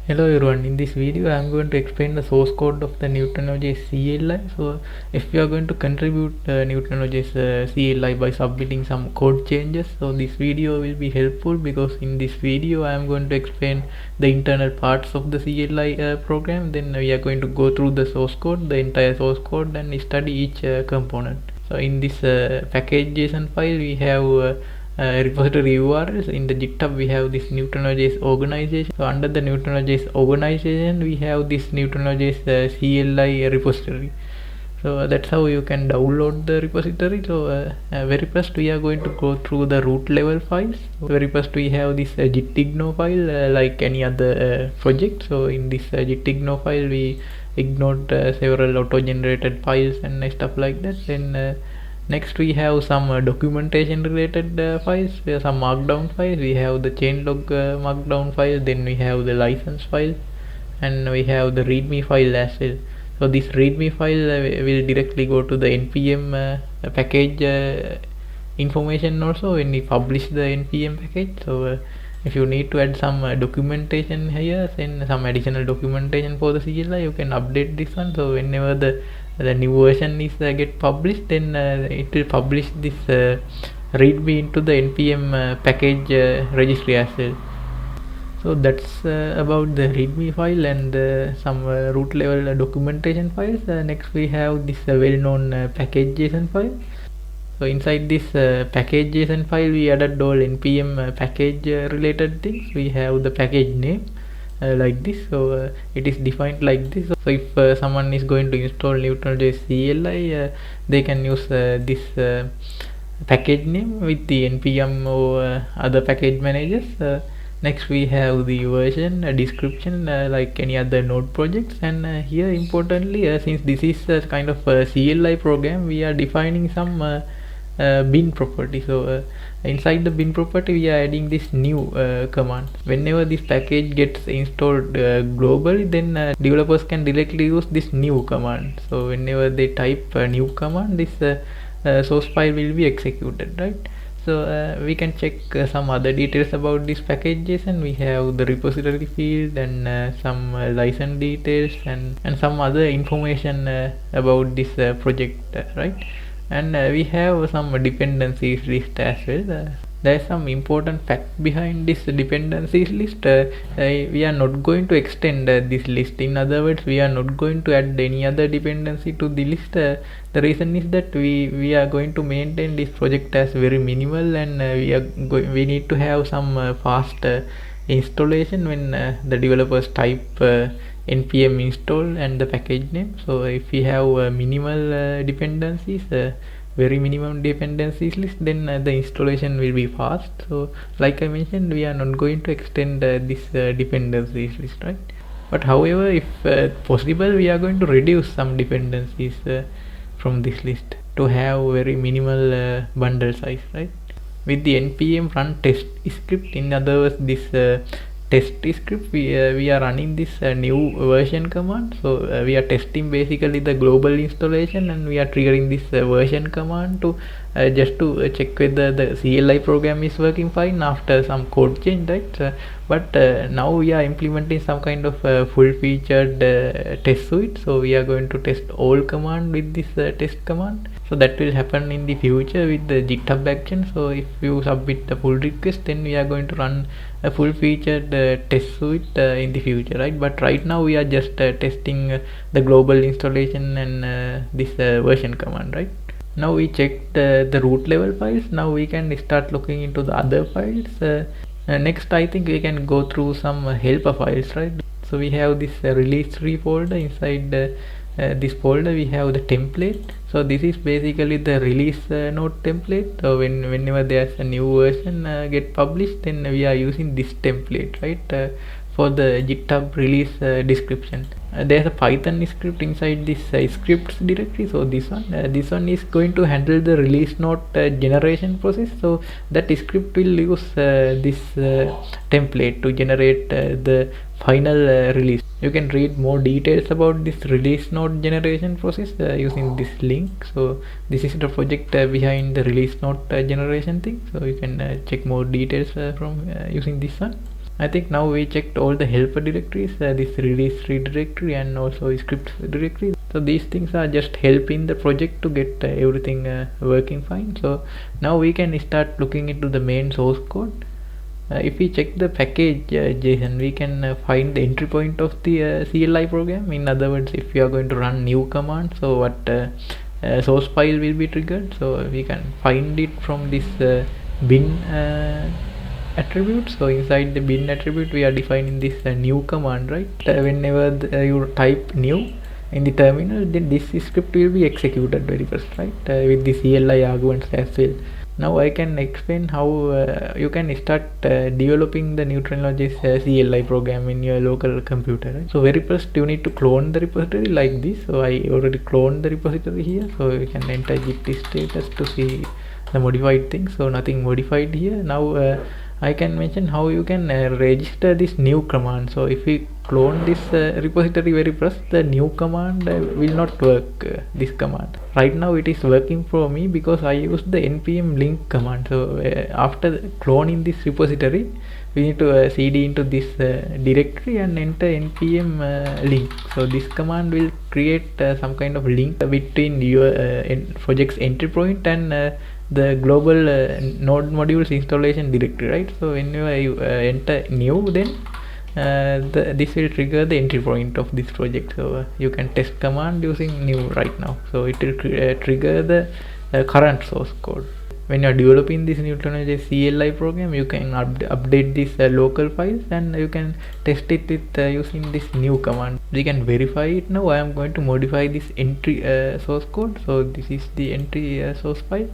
Hello everyone, in this video I am going to explain the source code of the Neutralinojs CLI. So if you are going to contribute Neutralinojs CLI by submitting some code changes, so this video will be helpful because in this video I am going to explain the internal parts of the CLI program. Then we are going to go through the source code, the entire source code, and study each component. So in this package JSON file we have repository URLs. In the GitHub we have this Neutralinojs organization. So under the Neutralinojs organization we have this Neutralinojs CLI repository. So that's how you can download the repository. So very first we are going to go through the root level files. So very first we have this gitignore file, like any other project. So in this gitignore file we ignored several auto-generated files and stuff like that. Then next we have some documentation related files. We have some markdown files. We have the changelog markdown file. Then we have the license file, and we have the readme file as well. So this readme file will directly go to the npm package information also when we publish the npm package. So if you need to add some documentation here, then some additional documentation for the CLI, you can update this one. So whenever the new version is get published, then it will publish this readme into the npm package registry as well. So that's about the readme file and some root level documentation files. Next we have this well-known package JSON file. So inside this package JSON file we added all npm package related things. We have the package name like this. So it is defined like this. So if someone is going to install Neutralinojs CLI, they can use this package name with the npm or other package managers. Next we have the version description like any other node projects, and here importantly, since this is a kind of a CLI program, we are defining some bin property. So inside the bin property we are adding this new command. Whenever this package gets installed globally, then developers can directly use this new command. So whenever they type a new command, this source file will be executed, right? So we can check some other details about this package JSON. We have the repository field and some license details and some other information about this project, right? And we have some dependencies list as well. There is some important fact behind this dependencies list. We are not going to extend this list. In other words, we are not going to add any other dependency to the list. The reason is that we are going to maintain this project as very minimal, and we need to have some fast installation when the developers type npm install and the package name. So if we have minimal dependencies, very minimum dependencies list, then the installation will be fast. So like I mentioned, we are not going to extend this dependencies list, right? But however, if possible, we are going to reduce some dependencies from this list to have very minimal bundle size, right? With the npm run test script, in other words, this test script, we are running this new version command. So we are testing basically the global installation, and we are triggering this version command to just to check whether the CLI program is working fine after some code change, right? But now we are implementing some kind of full featured test suite. So we are going to test all command with this test command. So that will happen in the future with the GitHub action. So if you submit the pull request, then we are going to run a full featured test suite in the future, right? But right now we are just testing the global installation and this version command, right? Now we checked the root level files. Now we can start looking into the other files. Next I think we can go through some helper files, right? So we have this release tree folder. Inside this folder we have the template. So this is basically the release node template. So whenever there's a new version get published, then we are using this template, right? For the GitHub release description. There's a Python script inside this scripts directory. So this one is going to handle the release note generation process. So that script will use this template to generate the final release. You can read more details about this release note generation process using this link. So this is the project behind the release note generation thing. So you can check more details from using this one. I think now we checked all the helper directories, this release tree directory and also script directory. So these things are just helping the project to get everything working fine. So now we can start looking into the main source code. If we check the package Json, we can find the entry point of the CLI program. In other words, if we are going to run new command, so what source file will be triggered. So we can find it from this bin attribute. So inside the bin attribute we are defining this new command, right? Whenever you type new in the terminal, then this script will be executed very first, right? With the CLI arguments as well. Now I can explain how you can start developing the Neutralinojs CLI program in your local computer, right? So very first you need to clone the repository like this. So I already cloned the repository here, so you can enter git status to see the modified things. So nothing modified here. Now I can mention how you can register this new command. So if we clone this repository very first, the new command will not work. This command right now it is working for me because I used the npm link command. So after cloning this repository, we need to cd into this directory and enter npm link. So this command will create some kind of link between your project's entry point and the global node modules installation directory, right? So whenever you enter new, then this will trigger the entry point of this project. So you can test command using new right now, so it will trigger the current source code. When you are developing this Neutralinojs CLI program, you can update these local files and you can test it with using this new command. We can verify it now. I am going to modify this entry source code. So this is the entry source file.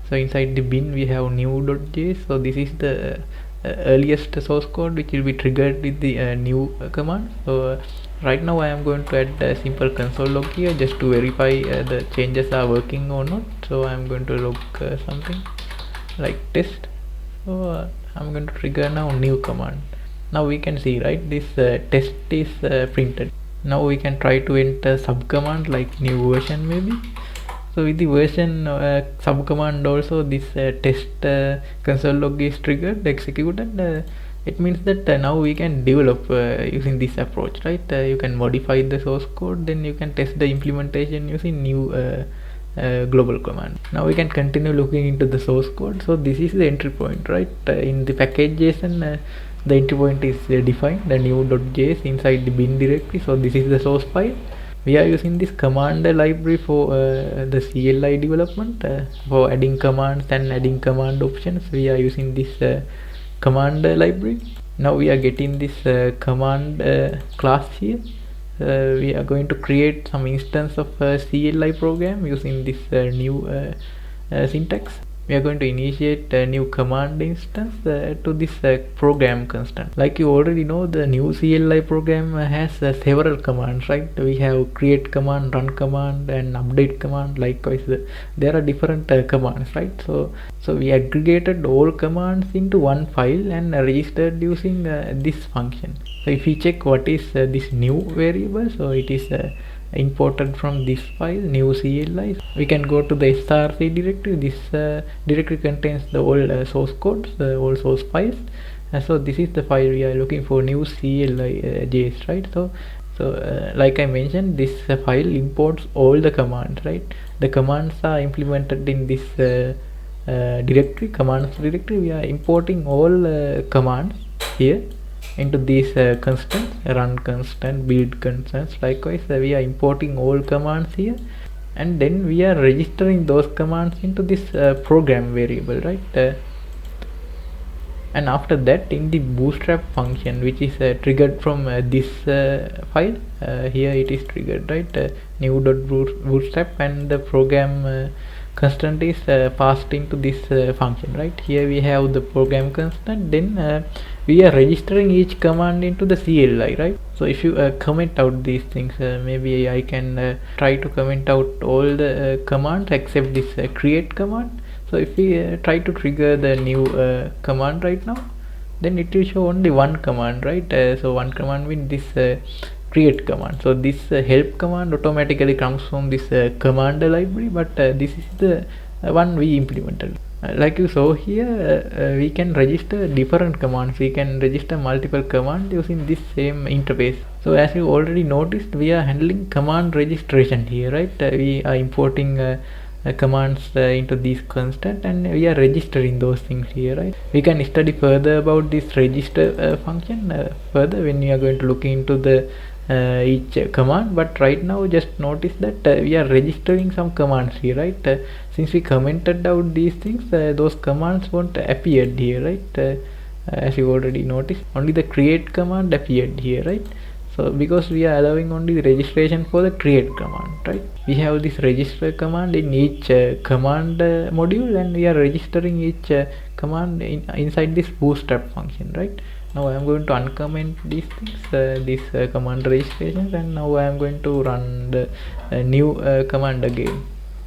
So inside the bin we have new.js. So this is the earliest source code which will be triggered with the new command. So right now I am going to add a simple console log here just to verify the changes are working or not. So I am going to log something like test. So I'm going to trigger now new command. Now we can see, right, this test is printed. Now we can try to enter sub command like new version maybe. So with the version sub command also, this test console log is triggered, executed. It means that now we can develop using this approach, right? You can modify the source code, then you can test the implementation using new global command. Now we can continue looking into the source code. So this is the entry point, right? In the package JSON, the entry point is defined, the new.js inside the bin directory. So this is the source file. We are using this command library for the CLI development, for adding commands and adding command options. We are using this command library. Now we are getting this command class here. We are going to create some instance of CLI program using this new syntax. We are going to initiate a new command instance to this program constant. Like you already know, the new CLI program has several commands, right? We have create command, run command and update command. Likewise, there are different commands, right? So we aggregated all commands into one file and registered using this function. So if we check what is this new variable, so it is imported from this file, new CLI. We can go to the src directory. This directory contains the old source codes, the old source files. So this is the file we are looking for, new CLI JS, right? So like I mentioned, this file imports all the commands, right? The commands are implemented in this directory, commands directory. We are importing all commands here into these constants, run constant, build constants. Likewise, we are importing all commands here, and then we are registering those commands into this program variable, right? And after that, in the bootstrap function, which is triggered from this file, here it is triggered, right? New.bootstrap, and the program constant is passed into this function, right? Here we have the program constant, then we are registering each command into the CLI, right? So if you comment out these things, maybe I can try to comment out all the commands except this create command. So if we try to trigger the new command right now, then it will show only one command, right? So one command means this create command. So this help command automatically comes from this command library, but this is the one we implemented. Like you saw here, we can register different commands. We can register multiple commands using this same interface. So as you already noticed, we are handling command registration here, right? We are importing commands into these constant, and we are registering those things here, right? We can study further about this register function further when we are going to look into the each command, but right now just notice that we are registering some commands here, right? Since we commented out these things, those commands won't appear here, right? As you already noticed, only the create command appeared here, right? So because we are allowing only the registration for the create command, right? We have this register command in each command module, and we are registering each command inside this bootstrap function, right? Now I am going to uncomment these things, this command registrations, and now I am going to run the new command again.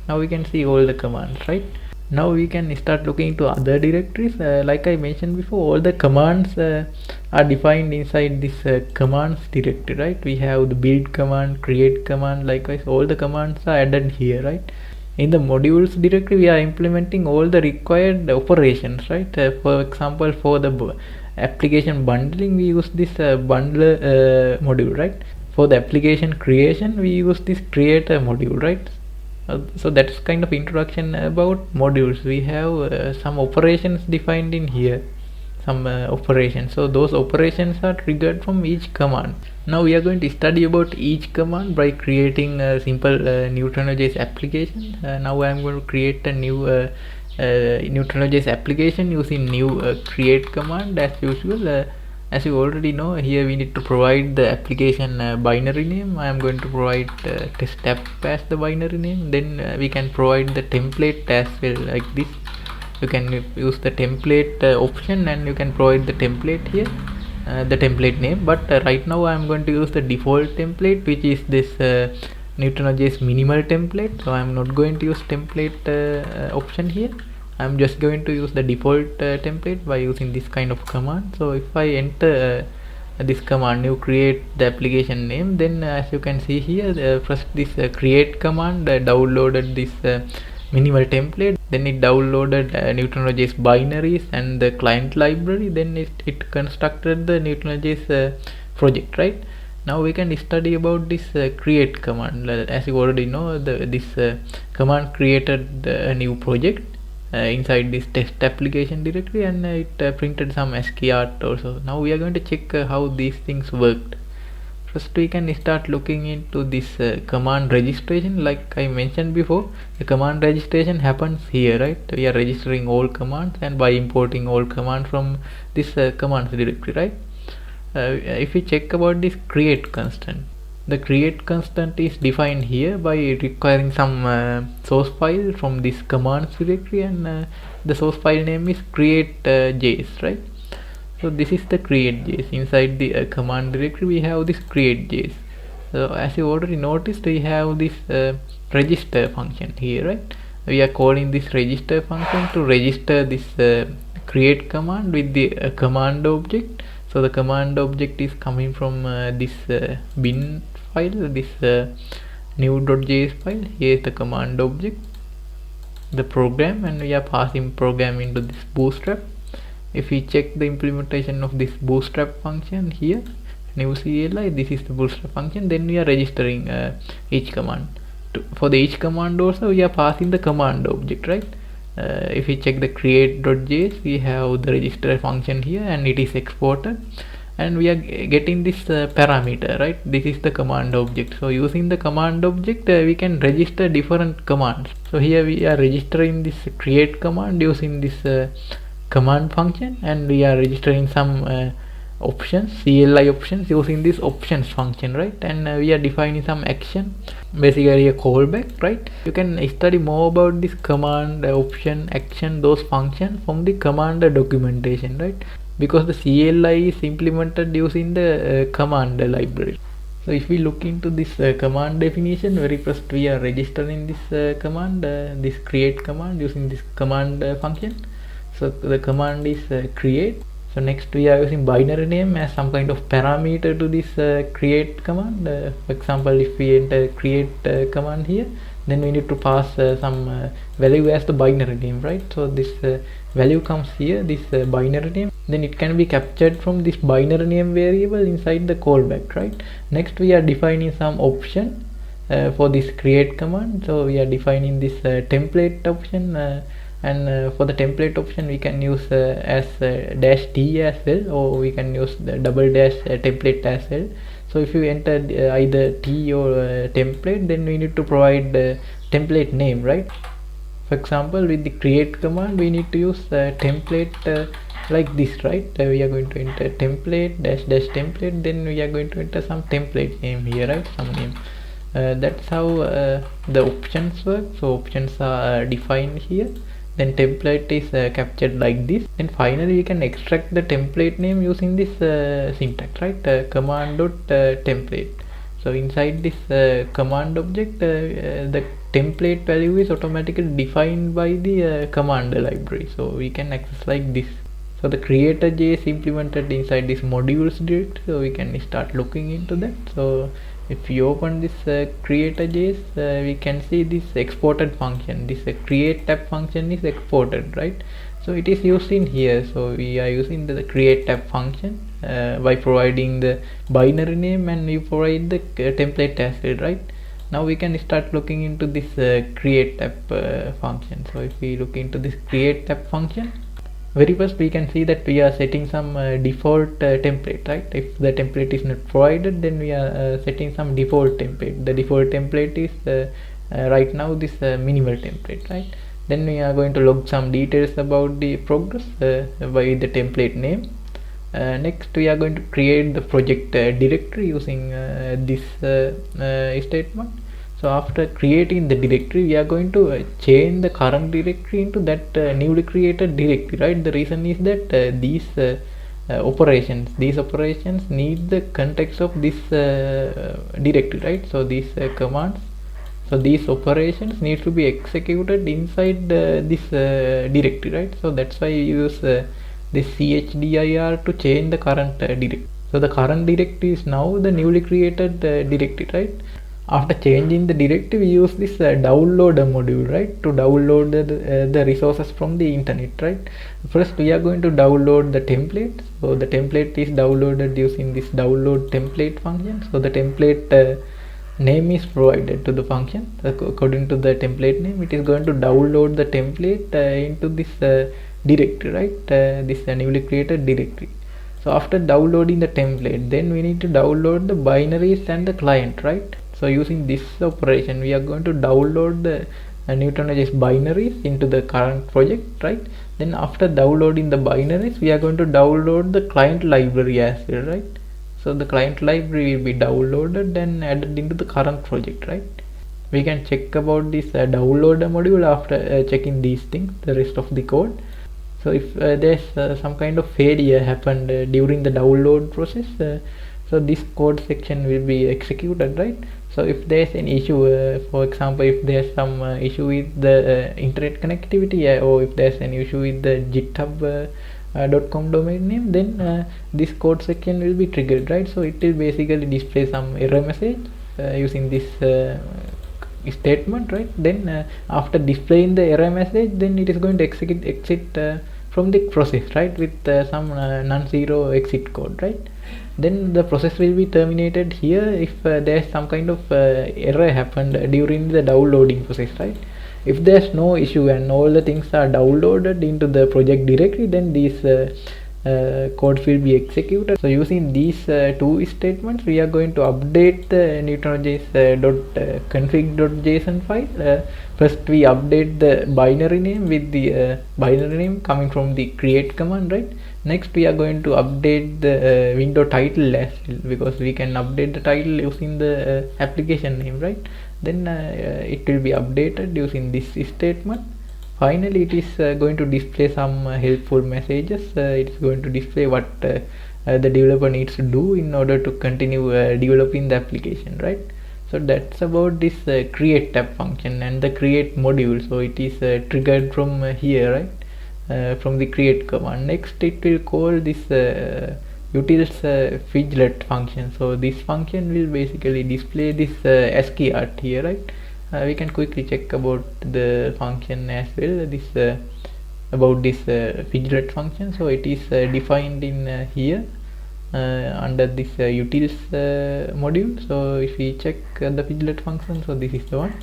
Now we can see all the commands, right? Now we can start looking into other directories. Like I mentioned before, all the commands are defined inside this commands directory, right? We have the build command, create command, likewise all the commands are added here, right? In the modules directory, we are implementing all the required operations, right? For example, for the application bundling, we use this bundler module, right? For the application creation, we use this creator module, right? So that's kind of introduction about modules. We have some operations defined in here, some operations. So those operations are triggered from each command. Now we are going to study about each command by creating a simple Neutralinojs application. Now I am going to create a new Neutralinojs application using new create command as usual. As you already know, here we need to provide the application binary name. I am going to provide test app as the binary name. Then we can provide the template as well, like this. You can use the template option, and you can provide the template here, the template name. But right now I am going to use the default template, which is this Neutralinojs minimal template. So I am not going to use template option here. I'm just going to use the default template by using this kind of command. So if I enter this command, you create the application name, then as you can see here, first this create command downloaded this minimal template, then it downloaded Neutralinojs binaries and the client library, then it constructed the Neutralinojs project, right? Now we can study about this create command. As you already know, this command created a new project inside this test application directory, and it printed some ASCII art also. Now we are going to check how these things worked. First we can start looking into this command registration. Like I mentioned before, the command registration happens here, right? We are registering all commands, and by importing all commands from this commands directory, right? If we check about this create constant, the create constant is defined here by requiring some source file from this commands directory, and the source file name is create.js, right? So this is the create.js. Inside the command directory we have this create.js. So as you already noticed, we have this register function here, right? We are calling this register function to register this create command with the command object. So the command object is coming from this bin file, this new.js file. Here is the command object, the program, and we are passing program into this bootstrap. If we check the implementation of this bootstrap function here, new CLI, this is the bootstrap function, then we are registering each command. For each command also we are passing the command object, right? If we check the create.js, we have the register function here, and it is exported, and we are getting this parameter, right? This is the command object. So using the command object, we can register different commands. So here we are registering this create command using this command function, and we are registering some options, CLI options, using this options function, right? And we are defining some action, basically a callback, right? You can study more about this command, option, action, those functions from the command documentation, right? Because the CLI is implemented using the command library. So if we look into this command definition, very first we are registering this command, this create command, using this command function. So the command is create. So next we are using binary name as some kind of parameter to this create command. For example, if we enter create command here, then we need to pass some value as the binary name, right? So this value comes here, this binary name, then it can be captured from this binary name variable inside the callback, right? Next we are defining some option for this create command. So we are defining this template option, and for the template option we can use as dash t as well, or we can use the double dash template as well. So if you enter either t or template, then we need to provide template name, right? For example, with the create command we need to use template like this, right? We are going to enter template dash dash template, then we are going to enter some template name here, right? Some name. That's how the options work. So options are defined here, then template is captured like this. Then finally we can extract the template name using this syntax, right? Command dot template. So inside this command object, the template value is automatically defined by the command library, so we can access like this. So the creator.js implemented inside this modules directory, so we can start looking into that. So if you open this creator.js, we can see this exported function. This create tab function is exported, right? So it is used in here. So we are using the create tab function by providing the binary name, and we provide the template as well, right? Now we can start looking into this create tab function. So if we look into this create tab function, very first we can see that we are setting some default template, right? If the template is not provided, then we are setting some default template. The default template is right now this minimal template, right? Then we are going to log some details about the progress by the template name. Next we are going to create the project directory using this statement. So after creating the directory, we are going to change the current directory into that newly created directory, right? The reason is that these operations need the context of this directory, right? So these commands, so these operations need to be executed inside this directory, right? So that's why you use this chdir to change the current directory. So the current directory is now the newly created directory, right? After changing the directory, we use this downloader module, right, to download the resources from the internet, right? First we are going to download the template. So the template is downloaded using this download template function. So the template name is provided to the function. According to the template name, it is going to download the template into this directory, right? This newly created directory. So after downloading the template, then we need to download the binaries and the client, right? So using this operation, we are going to download the Neutralinojs binaries into the current project, right? Then after downloading the binaries, we are going to download the client library as well, right? So the client library will be downloaded and added into the current project, right? We can check about this downloader module after checking these things, the rest of the code. So if there's some kind of failure happened during the download process, so this code section will be executed, right? So if there's an issue, for example, if there's some issue with the internet connectivity, or if there's an issue with the github.com domain name, then this code section will be triggered, right? So it will basically display some error message using this statement, right? Then after displaying the error message, then it is going to exit from the process, right, with some non-zero exit code, right? Then the process will be terminated here if there is some kind of error happened during the downloading process, right? If there's no issue and all the things are downloaded into the project directly, then these codes will be executed. So using these two statements, we are going to update the Neutralinojs config.json file. First we update the binary name with the binary name coming from the create command, right? Next we are going to update the window title as well, because we can update the title using the application name, right? Then it will be updated using this statement. Finally it is going to display some helpful messages. It is going to display what the developer needs to do in order to continue developing the application, right? So that's about this create tab function and the create module. So it is triggered from here, right, from the create command. Next it will call this utils fidget function. So this function will basically display this ASCII art here, right? we can quickly check about the function as well. This about this fidget function. So it is defined in here under this utils module. So if we check the fidget function, so this is the one.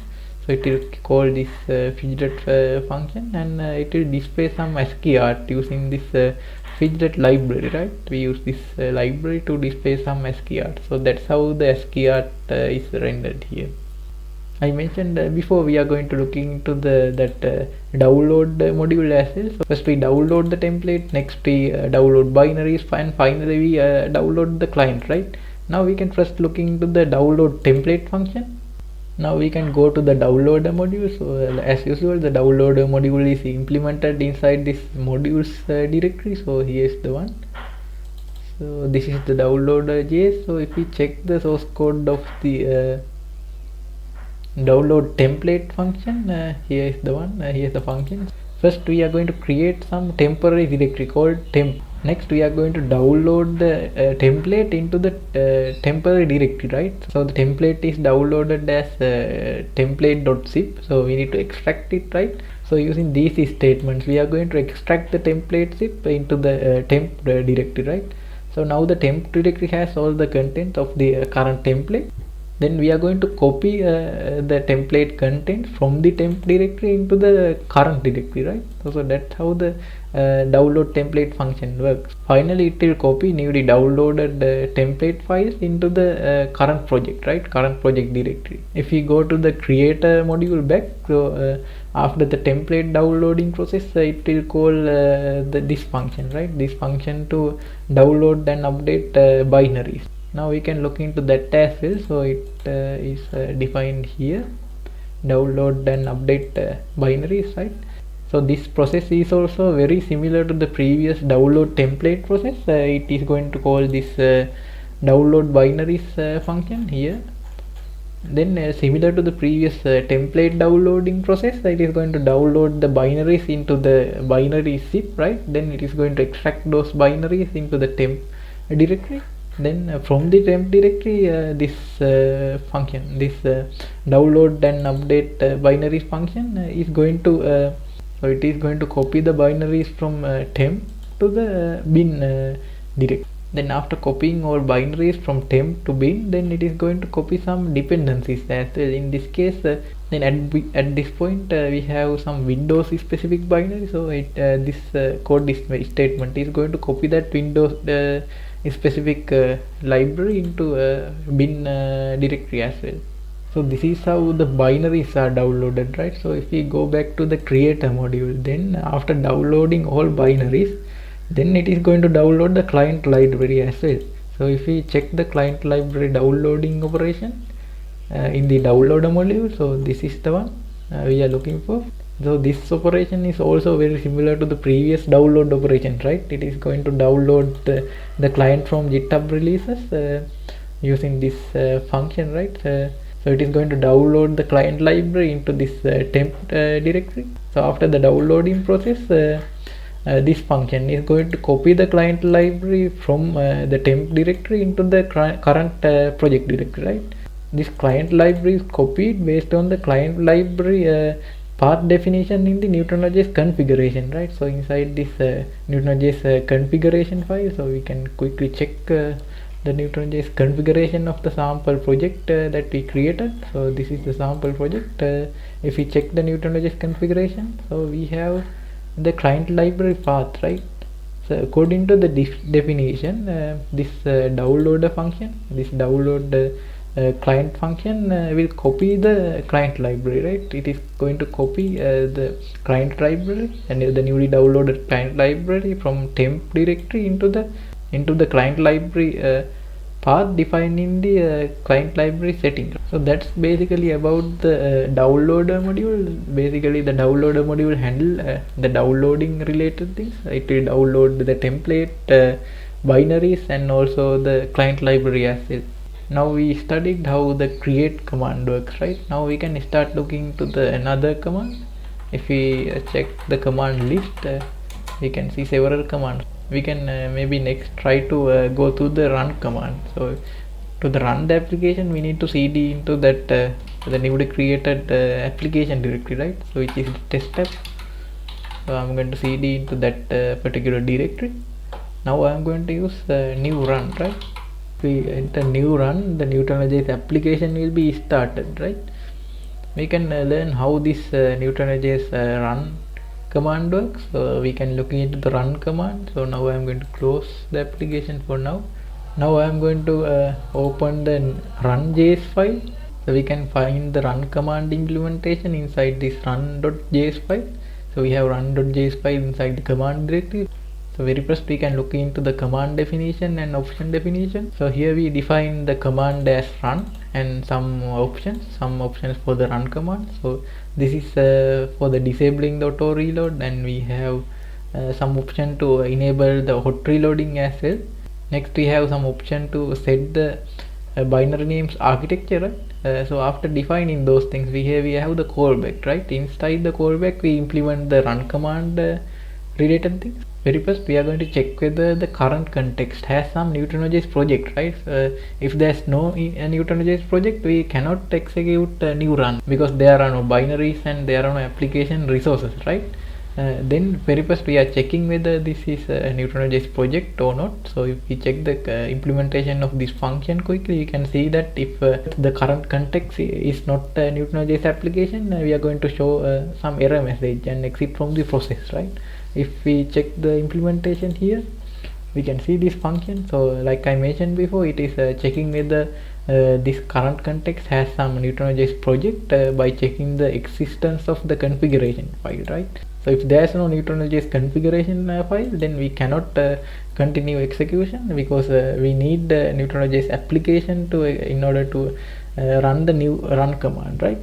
So it will call this fidget function, and it will display some ASCII art using this fidget library, right? We use this library to display some ASCII art. So that's how the ASCII art is rendered here. I mentioned before we are going to look into that download module as well. So first we download the template, next we download binaries, and finally we download the client, right? Now we can first look into the download template function. Now we can go to the downloader module. So as usual, the downloader module is implemented inside this modules directory. So here is the one. So this is the downloader.js. So if we check the source code of the download template function, here is the one. Here is the function. First we are going to create some temporary directory called temp. Next we are going to download the template into the temporary directory, right? So the template is downloaded as template.zip, so we need to extract it, right? So using these statements we are going to extract the template zip into the temp directory, right? So now the temp directory has all the content of the current template. Then we are going to copy the template content from the temp directory into the current directory, right? So that's how the download template function works. Finally it will copy newly downloaded template files into the current project, right? Current project directory. If we go to the creator module back, so after the template downloading process, it will call this function, right? This function to download and update binaries. Now we can look into that as well. So it is defined here, download and update binaries, right? So this process is also very similar to the previous download template process. It is going to call this download binaries function here. Then similar to the previous template downloading process, it is going to download the binaries into the binary zip, right? Then it is going to extract those binaries into the temp directory. Then from the temp directory, this function, this download and update binaries function is going to so it is going to copy the binaries from temp to the bin directory. Then after copying all binaries from temp to bin, then it is going to copy some dependencies as well. In this case, then at this point we have some Windows specific binary. So this code statement is going to copy that Windows specific library into bin directory as well. So this is how the binaries are downloaded, right? So if we go back to the creator module, then after downloading all binaries, then it is going to download the client library as well. So if we check the client library downloading operation in the downloader module, so this is the one we are looking for. So this operation is also very similar to the previous download operation, right? It is going to download the client from GitHub releases using this function, right? So it is going to download the client library into this temp directory. So after the downloading process, this function is going to copy the client library from the temp directory into the current project directory, right? This client library is copied based on the client library path definition in the Neutralinojs configuration, right? So inside this Neutralinojs configuration file, so we can quickly check the Neutralinojs configuration of the sample project that we created. So this is the sample project. If we check the Neutralinojs configuration, so we have the client library path, right? So according to the definition, this downloader function, this download client function will copy the client library, right? It is going to copy the client library and the newly downloaded client library from temp directory into the client library path defined in the client library setting. So that's basically about the downloader module. Basically the downloader module handle the downloading related things. It will download the template binaries and also the client library as well. Now we studied how the create command works, right? Now we can start looking to the another command. If we check the command list, we can see several commands. We can maybe next try to go to the run command. So to the run the application, we need to cd into that the newly created application directory, right? So which is test app. So I'm going to cd into that particular directory. Now I'm going to use new run, right? We enter new run, the Neutralinojs application will be started, right? We can learn how this Neutralinojs run command works. So we can look into the run command. So now I'm going to close the application for now. Now I'm going to open the run.js file. So we can find the run command implementation inside this run.js file. So we have run.js file inside the command directory. So very first we can look into the command definition and option definition. So here we define the command as run and some options for the run command. So this is for the disabling the auto reload, and we have some option to enable the hot reloading as well. Next we have some option to set the binary names architecture, right? So after defining those things, we have the callback, right? Inside the callback we implement the run command related things. Very first we are going to check whether the current context has some Neutralinojs project, right? If there's no Neutralinojs project, we cannot execute a new run because there are no binaries and there are no application resources, right? Then very first we are checking whether this is a Neutralinojs project or not. So if we check the implementation of this function quickly, you can see that if the current context is not a Neutralinojs application, we are going to show some error message and exit from the process, right? If we check the implementation here, we can see this function. So like I mentioned before, it is checking whether this current context has some Neutralinojs project by checking the existence of the configuration file, right? So if there is no Neutralinojs configuration file, then we cannot continue execution because we need the Neutralinojs application to in order to run the new run command, right?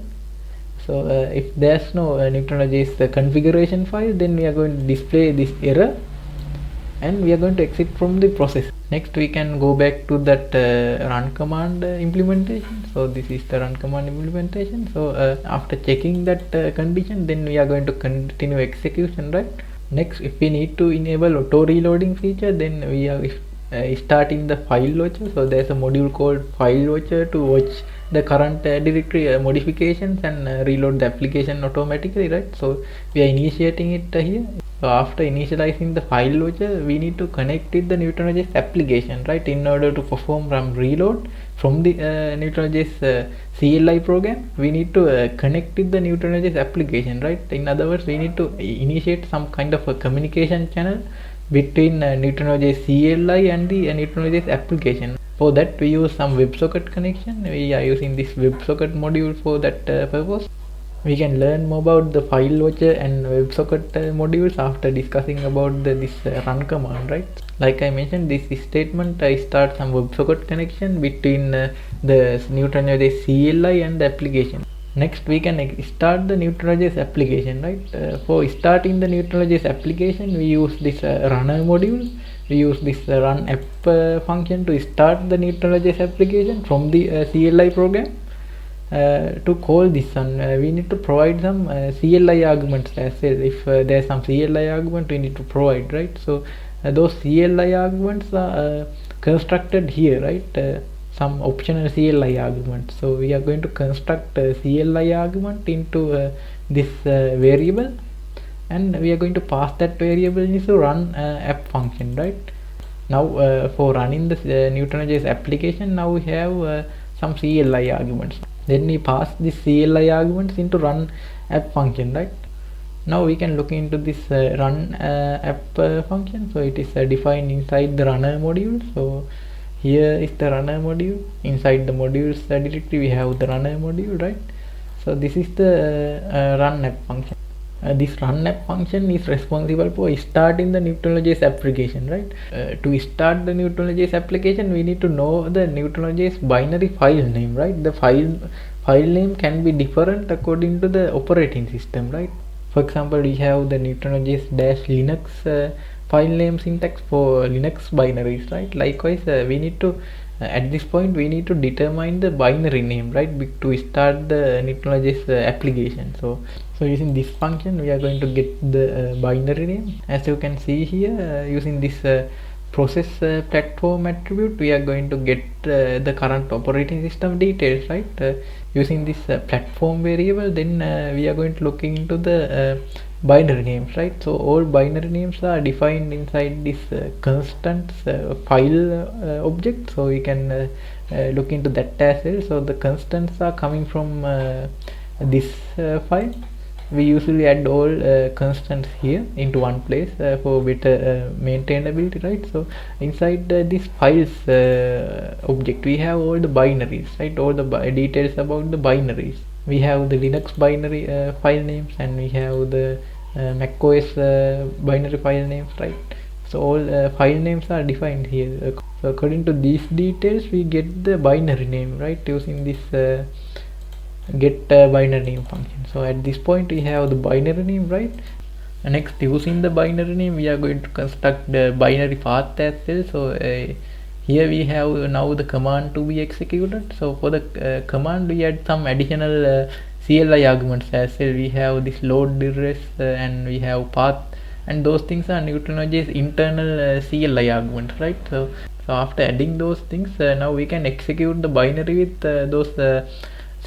So if there's no Neutralinojs configuration file, then we are going to display this error and we are going to exit from the process. Next we can go back to that run command implementation. So this is the run command implementation. So after checking that condition, then we are going to continue execution, right? Next, if we need to enable auto reloading feature, then we are starting the file launcher. So there's a module called file launcher to watch the current directory modifications and reload the application automatically, right? So we are initiating it here. So after initializing the file launcher, we need to connect with the Neutralinojs application, right? In order to perform RAM reload from the Neutralinojs CLI program, we need to connect with the Neutralinojs application, right? In other words, we need to initiate some kind of a communication channel between Neutralinojs CLI and the Neutralinojs application. For that we use some Websocket connection. We are using this Websocket module for that purpose. We can learn more about the file launcher and Websocket modules after discussing about this run command, right? Like I mentioned, this statement starts some Websocket connection between the Neutralinojs CLI and the application. Next we can start the Neutralinojs application, right? For starting the Neutralinojs application, we use this runner module. We use this run app function to start the Neutralinojs application from the CLI program. To call this one, we need to provide some CLI arguments as well. If there's some CLI argument, we need to provide, right? So those CLI arguments are constructed here, right? Some optional CLI arguments. So we are going to construct a CLI argument into this variable, and we are going to pass that variable into run app function, right? Now for running the Neutralinojs application, now we have some CLI arguments. Then we pass this CLI arguments into run app function, right? Now we can look into this run app function. So it is defined inside the runner module. So here is the runner module. Inside the modules directory we have the runner module, right? So this is the run app function. This run app function is responsible for starting the Neutralinojs application, right? To start the Neutralinojs application, we need to know the Neutralinojs binary file name, right? The file name can be different according to the operating system, right? For example, we have the Neutralinojs-Linux file name syntax for Linux binaries, right? Likewise, we need to at this point we need to determine the binary name, right, to start the Neutralinojs application. So using this function we are going to get the binary name. As you can see here, using this process platform attribute, we are going to get the current operating system details, right? Using this platform variable, then we are going to look into the binary names, right? So all binary names are defined inside this constants file object, so we can look into that as well. So the constants are coming from this file. We usually add all constants here into one place for better maintainability, right? So inside this files object, we have all the binaries, right? All the details about the binaries. We have the Linux binary file names, and we have the macOS binary file names, right? So all file names are defined here. So according to these details, we get the binary name, right, using this get binary name function. So at this point we have the binary name, right? Next, using the binary name, we are going to construct the binary path as well. So here we have now the command to be executed. So for the command, we add some additional CLI arguments as well. We have this load address and we have path, and those things are Neutralinojs internal CLI arguments, right? So after adding those things, now we can execute the binary with those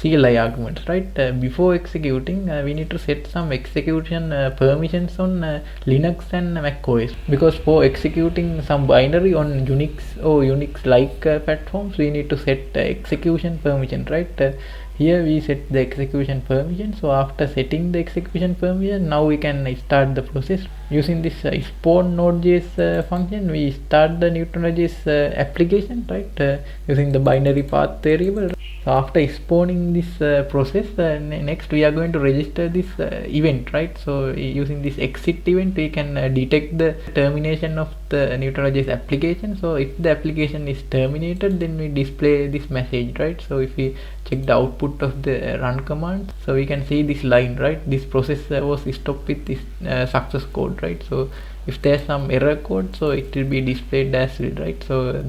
CLI arguments, right? Before executing, we need to set some execution permissions on Linux and Mac OS, because for executing some binary on Unix or Unix like platforms, we need to set execution permission, right? Here we set the execution permission. So after setting the execution permission, now we can start the process. Using this spawn nodejs function, we start the Neutralinojs application, right? Using the binary path variable. So after spawning this process, next we are going to register this event, right? So using this exit event, we can detect the termination of the Neutralinojs application. So if the application is terminated, then we display this message, right? So if we check the output of the run command, so we can see this line, right? This process was stopped with this success code, right? So if there's some error code, so it will be displayed as well, right? So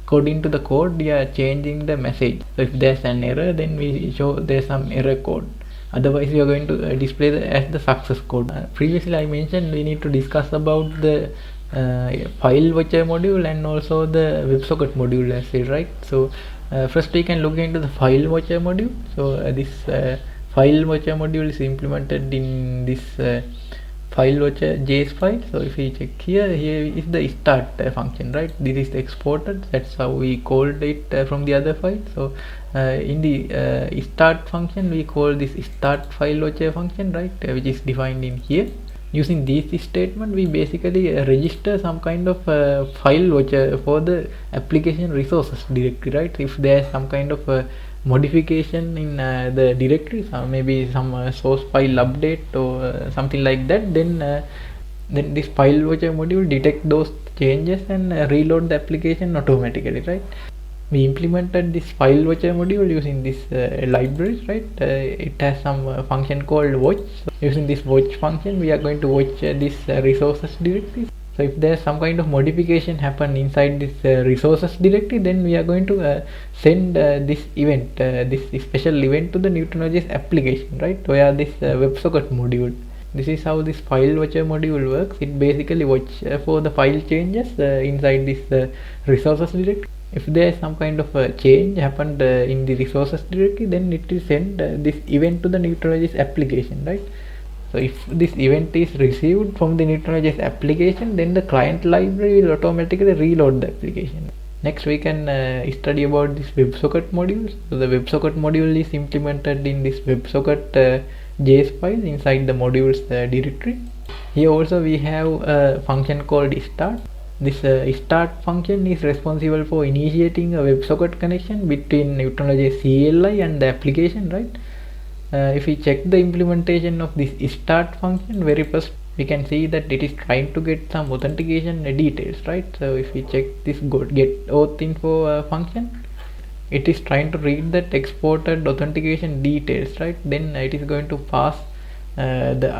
according to the code, we are changing the message. So if there's an error, then we show there's some error code. Otherwise, we are going to display as the success code. Previously I mentioned we need to discuss about the file watcher module and also the Websocket module as well, right? So first we can look into the file watcher module. So this file watcher module is implemented in this file watcher JS file. So if we check here is the start function, right? This is exported. That's how we called it from the other file. So in the start function, we call this start file watcher function, right, which is defined in here. Using this statement, we basically register some kind of file watcher for the application resources directory, right? If there's some kind of modification in the directory, maybe some source file update or something like that, then this file watcher module detect those changes and reload the application automatically, right? We implemented this file watcher module using this libraries, right? It has some function called watch. So using this watch function, we are going to watch this resources directory. So if there's some kind of modification happen inside this resources directory, then we are going to send this event, this special event to the Neutralinojs application, right, via this Websocket module. This is how this file watcher module works. It basically watch for the file changes inside this resources directory. If there is some kind of a change happened in the resources directory, then it will send this event to the Neutralinojs application, right? So if this event is received from the Neutralinojs application, then the client library will automatically reload the application. Next we can study about this Websocket module. So the Websocket module is implemented in this Websocket JS file inside the modules directory. Here also we have a function called start. This start function is responsible for initiating a Websocket connection between Neutralinojs CLI and the application, right? If we check the implementation of this start function, very first we can see that it is trying to get some authentication details, right? So if we check this get auth info function, it is trying to read that exported authentication details, right? Then it is going to pass the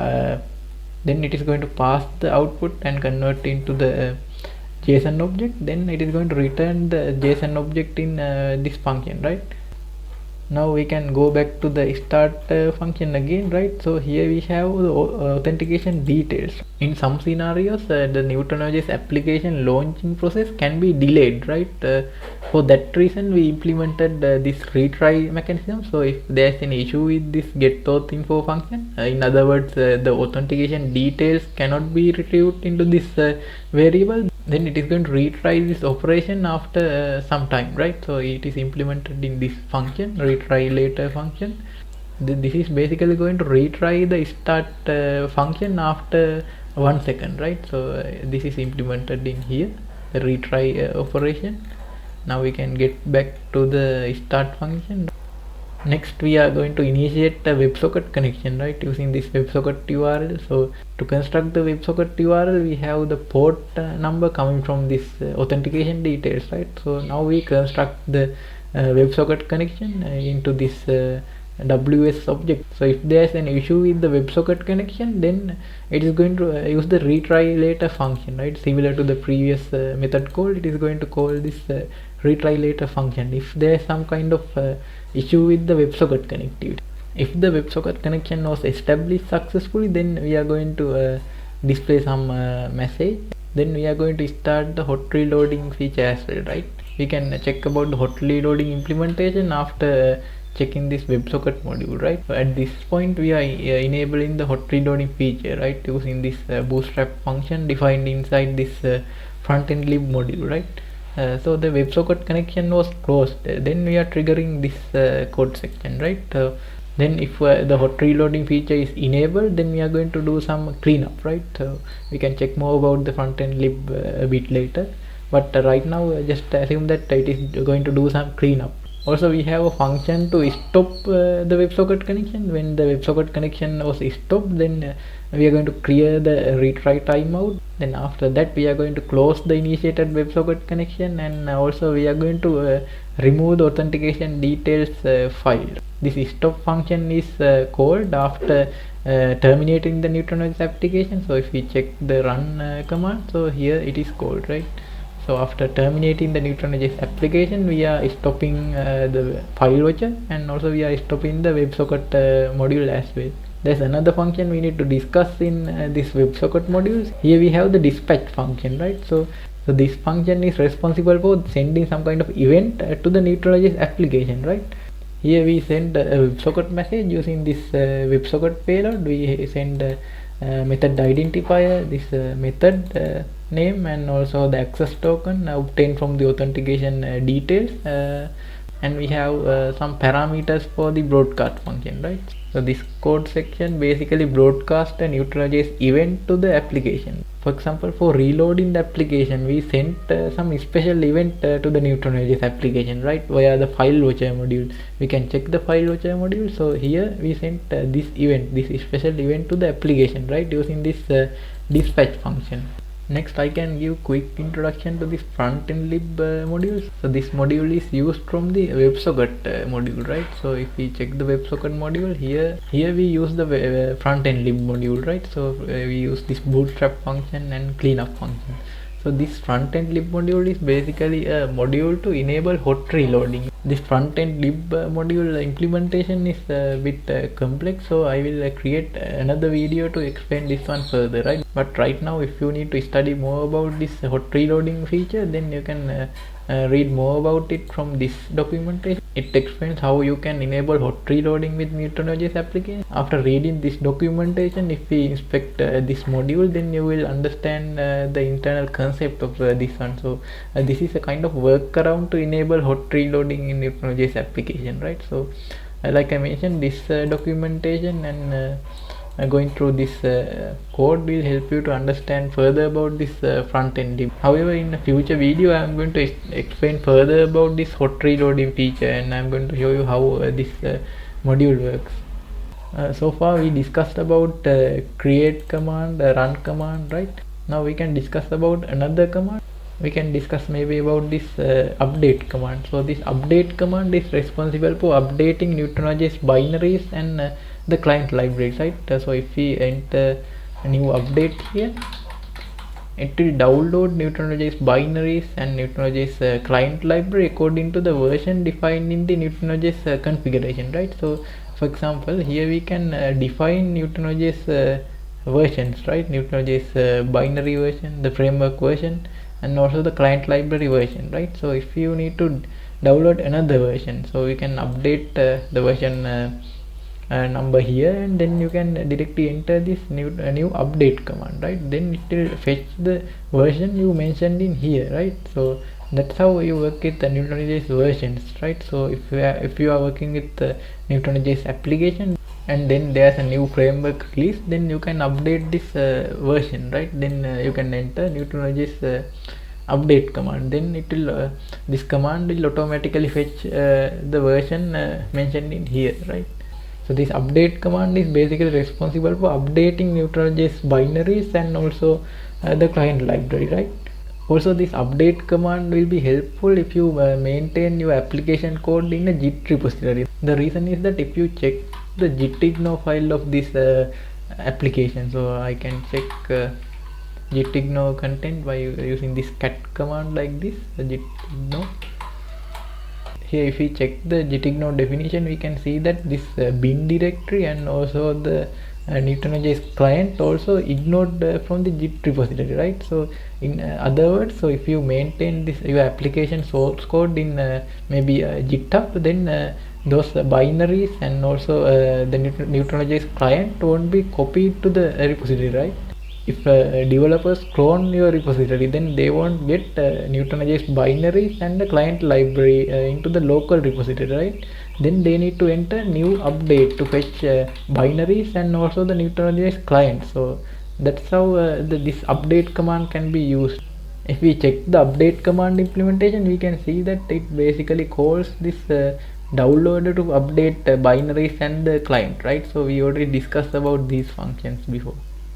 output and convert into the JSON object. Then it is going to return the JSON object in this function, right? Now we can go back to the start function again, right? So here we have the authentication details. In some scenarios the Neutralinojs application launching process can be delayed, right? For that reason we implemented this retry mechanism. So if there's an issue with this get auth info function, in other words the authentication details cannot be retrieved into this variable, then it is going to retry this operation after some time, right? So it is implemented in this function, retry later function. This is basically going to retry the start function after 1 second, right? So this is implemented in here, the retry operation. Now we can get back to the start function. Next we are going to initiate a WebSocket connection, right, using this WebSocket URL. So to construct the WebSocket URL we have the port number coming from this authentication details, right? So now we construct the WebSocket connection into this WS object. So if there's an issue with the WebSocket connection, then it is going to use the retry later function, right? Similar to the previous method call, it is going to call this retry later function if there is some kind of issue with the WebSocket connectivity. If the WebSocket connection was established successfully, then we are going to display some message. Then we are going to start the hot reloading feature as well, right? We can check about the hot reloading implementation after checking this WebSocket module, right? So at this point we are enabling the hot reloading feature, right, using this bootstrap function defined inside this front-end lib module, right? So the WebSocket connection was closed, then we are triggering this code section, right? Then if the hot reloading feature is enabled, then we are going to do some cleanup, right? So we can check more about the front-end lib a bit later, but right now just assume that it is going to do some cleanup. Also we have a function to stop the WebSocket connection. When the WebSocket connection was stopped, then we are going to clear the retry timeout. Then after that we are going to close the initiated WebSocket connection, and also we are going to remove the authentication details file. This stop function is called after terminating the Neutralinojs application. So if we check the run command, so here it is called, right? So after terminating the Neutralinojs application, we are stopping the file watcher, and also we are stopping the WebSocket module as well. There's another function we need to discuss in this WebSocket modules. Here we have the dispatch function, right? So this function is responsible for sending some kind of event to the Neutralinojs application, right? Here we send a WebSocket message using this WebSocket payload. We send method identifier, this method name, and also the access token obtained from the authentication details, and we have some parameters for the broadcast function, right? So this code section basically broadcasts a Neutralinojs event to the application. For example, for reloading the application, we sent some special event to the Neutralinojs application, right, via the file watcher module. We can check the file watcher module. So here we sent this event, this special event to the application, right, using this dispatch function. Next I can give quick introduction to this front-end lib modules. So this module is used from the WebSocket module, right? So if we check the WebSocket module, here we use the front-end lib module, right? So we use this bootstrap function and cleanup function. So this front-end lib module is basically a module to enable hot reloading. This front-end lib module implementation is a bit complex, so I will create another video to explain this one further, right? But right now, if you need to study more about this hot reloading feature, then you can read more about it from this documentation. It explains how you can enable hot reloading with Neutralinojs application. After reading this documentation, if we inspect this module, then you will understand the internal concept of this one. So this is a kind of workaround to enable hot reloading in Neutralinojs application, right? So like I mentioned, this documentation and going through this code will help you to understand further about this front-end lib. However, in a future video I am going to explain further about this hot reloading feature, and I am going to show you how this module works. So far we discussed about create command, run command, right? Now we can discuss about another command. We can discuss maybe about this update command. So this update command is responsible for updating Neutralinojs binaries and the client library, right? So if we enter a new update here, it will download Neutralinojs binaries and Neutralinojs client library according to the version defined in the Neutralinojs configuration, right? So for example, here we can define Neutralinojs versions, right? Neutralinojs binary version, the framework version, and also the client library version, right? So if you need to download another version, so we can update the version number here, and then you can directly enter this new update command, right? Then it will fetch the version you mentioned in here, right? So that's how you work with the Neutralinojs versions, right? So if you are working with the Neutralinojs application and then there's a new framework release, then you can update this version, right? Then you can enter Neutralinojs update command, then it will this command will automatically fetch the version mentioned in here, right? So this update command is basically responsible for updating Neutralinojs binaries and also the client library, right? Also, this update command will be helpful if you maintain your application code in a Git repository. The reason is that if you check the gitignore file of this application, so I can check gitignore content by using this cat command like this, gitignore. Here if we check the gitignore definition, we can see that this bin directory and also the Neutralinojs client also ignored from the Git repository, right? So in other words, so if you maintain this your application source code in maybe GitHub, then those binaries and also the Neutralinojs client won't be copied to the repository, right? If developers clone your repository, then they won't get Neutralinojs binaries and the client library into the local repository, right? Then they need to enter new update to fetch binaries and also the Neutralinojs client. So that's how this update command can be used. If we check the update command implementation, we can see that it basically calls this downloader to update binaries and the client, right? So we already discussed about these functions before.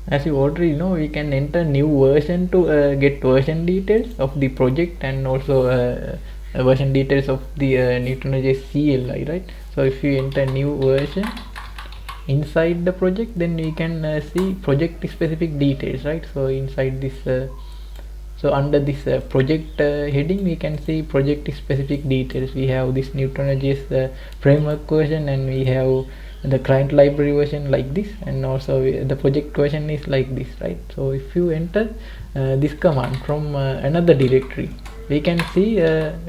As you already know, we can enter new version to get version details of the project and also version details of the Neutralinojs CLI, right? So if you enter new version inside the project, then we can see project specific details, right? So inside this so under this project heading, we can see project specific details. We have this Neutralinojs framework version, and we have the client library version like this, and also the project version is like this, right? So if you enter this command from another directory, we can see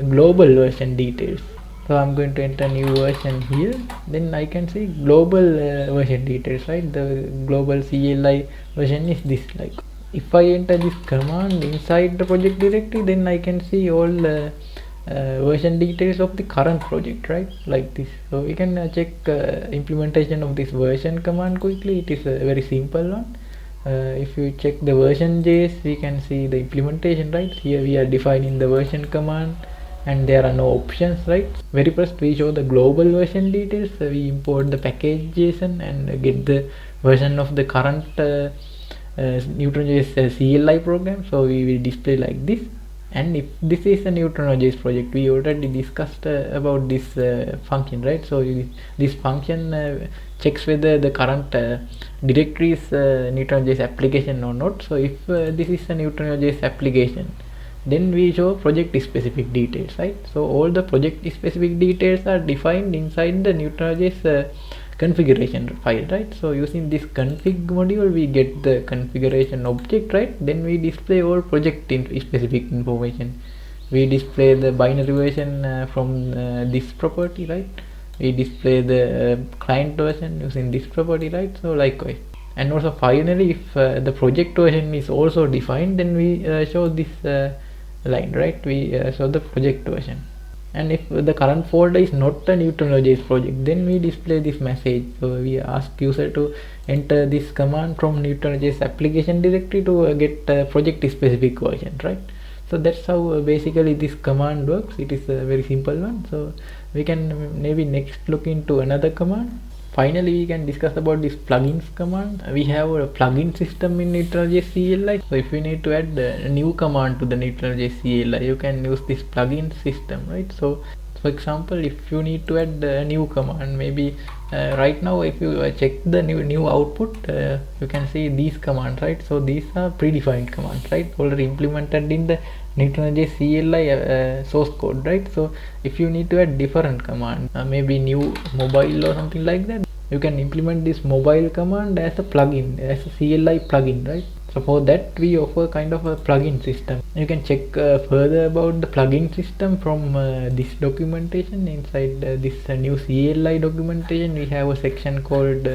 global version details. So I'm going to enter new version here, then I can see global version details, right? The global CLI version is this. Like if I enter this command inside the project directory, then I can see all version details of the current project, right? Like this. So we can check implementation of this version command quickly. It is a very simple one. If you check the version.js, we can see the implementation, right? Here we are defining the version command and there are no options, right? Very first we show the global version details. We import the package JSON and get the version of the current Neutralinojs CLI program. So we will display like this. And if this is a Neutralinojs project, we already discussed about this function, right? So this function checks whether the current directory is Neutralinojs application or not. So if this is a Neutralinojs application, then we show project specific details, right? So all the project specific details are defined inside the Neutralinojs configuration file, right? So using this config module, we get the configuration object, right? Then we display all project specific information. We display the binary version from this property, right? We display the client version using this property, right? So likewise. And also finally, if the project version is also defined, then we show this line, right? We show the project version. And if the current folder is not a Neutralinojs project, then we display this message. So we ask user to enter this command from Neutralinojs application directory to get project specific version, right? So that's how basically this command works. It is a very simple one. So we can maybe next look into another command. Finally, we can discuss about this plugins command. We have a plugin system in Neutralinojs CLI. So if we need to add a new command to the Neutralinojs CLI, you can use this plugin system, right? So For example, if you need to add a new command, maybe right now if you check the new output, you can see these commands, right? So these are predefined commands, right, already implemented in the Neutralinojs CLI source code, right? So if you need to add different command, maybe new mobile or something like that, you can implement this mobile command as a plugin, as a CLI plugin, right? So for that we offer kind of a plugin system. You can check further about the plugin system from this documentation. Inside this new CLI documentation, we have a section called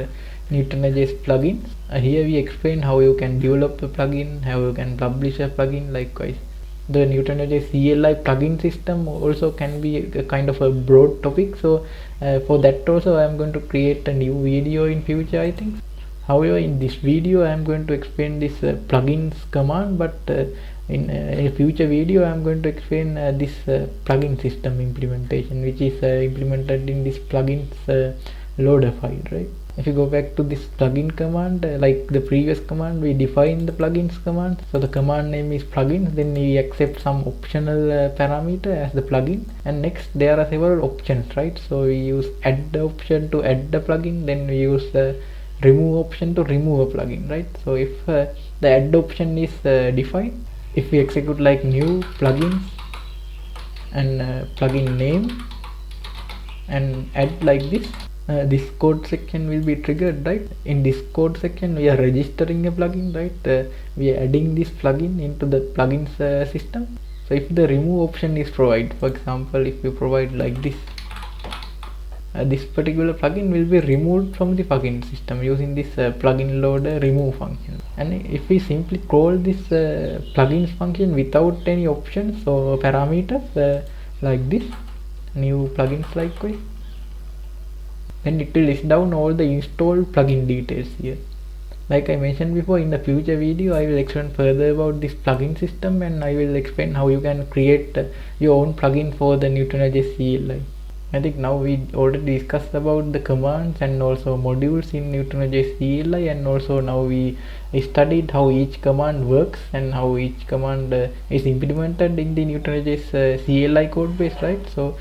Neutralinojs plugins. Here we explain how you can develop a plugin, how you can publish a plugin. Likewise, the Neutralinojs CLI plugin system also can be a kind of a broad topic. So for that also I am going to create a new video in future, I think. However, in this video I am going to explain this plugins command, but in a future video I am going to explain this plugin system implementation, which is implemented in this plugins loader file, right? If you go back to this plugin command, like the previous command, we define the plugins command. So the command name is plugins, then we accept some optional parameter as the plugin, and next there are several options, right? So we use add the option to add the plugin, then we use the remove option to remove a plugin, right? So if the add option is defined, if we execute like new plugins and plugin name and add like this, this code section will be triggered, right? In this code section we are registering a plugin, right? We are adding this plugin into the plugins system. So if the remove option is provided, for example, if you provide like this, this particular plugin will be removed from the plugin system using this plugin loader remove function. And if we simply call this plugins function without any options or parameters, like this, new plugins likewise, then it will list down all the installed plugin details here. Like I mentioned before, in the future video I will explain further about this plugin system, and I will explain how you can create your own plugin for the Neutralinojs CLI. I think now we already discussed about the commands and also modules in Neutralinojs CLI, and also now we studied how each command works and how each command is implemented in the Neutralinojs CLI code base, right? So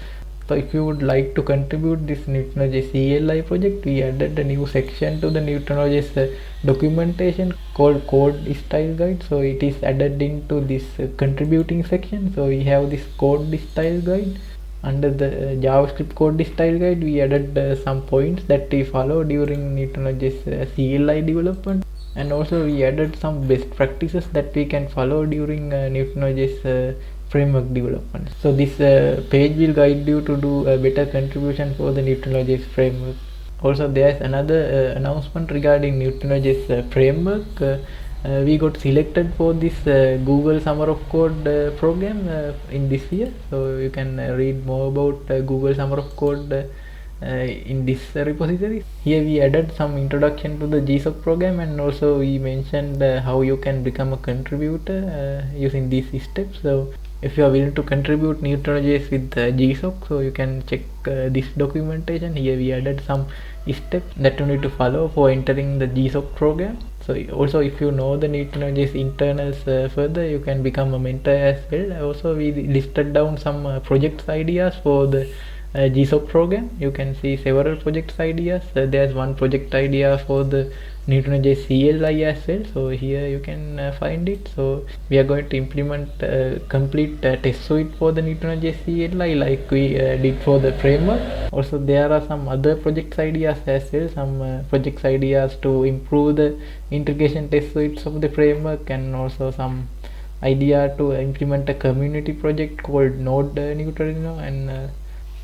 if you would like to contribute this Neutralinojs CLI project, we added a new section to the Neutralinojs documentation called code style guide. So it is added into this contributing section. So we have this code style guide. Under the JavaScript code style guide, we added some points that we follow during Neutralinojs CLI development, and also we added some best practices that we can follow during Neutralinojs framework development. So this page will guide you to do a better contribution for the Neutralinojs framework. Also, there is another announcement regarding Neutralinojs framework. We got selected for this Google Summer of Code program in this year. So you can read more about Google Summer of Code in this repository. Here we added some introduction to the GSOC program, and also we mentioned how you can become a contributor using these steps. So if you are willing to contribute Neutralinojs with GSOC, so you can check this documentation. Here we added some steps that you need to follow for entering the GSOC program. So also, if you know the Neutralinojs internals further, you can become a mentor as well. Also, we listed down some projects ideas for the GSOC program. You can see several projects ideas. There's one project idea for the Neutralinojs CLI as well. So here you can find it. So we are going to implement complete test suite for the Neutralinojs CLI like we did for the framework. Also, there are some other projects ideas as well. Some projects ideas to improve the integration test suites of the framework, and also some idea to implement a community project called Node Neutralino,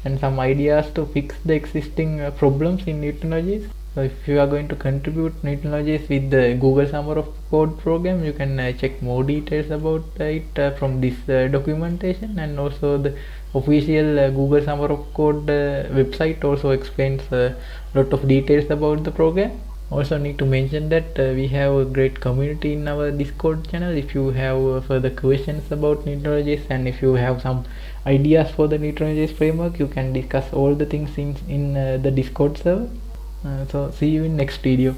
and some ideas to fix the existing problems in Neutralinojs. So if you are going to contribute Neutralinojs with the Google Summer of Code program, you can check more details about it from this documentation, and also the official Google Summer of Code website also explains a lot of details about the program. Also need to mention that we have a great community in our Discord channel. If you have further questions about Neutralinojs, and if you have some ideas for the Neutralinojs framework, you can discuss all the things in the Discord server. So see you in next video.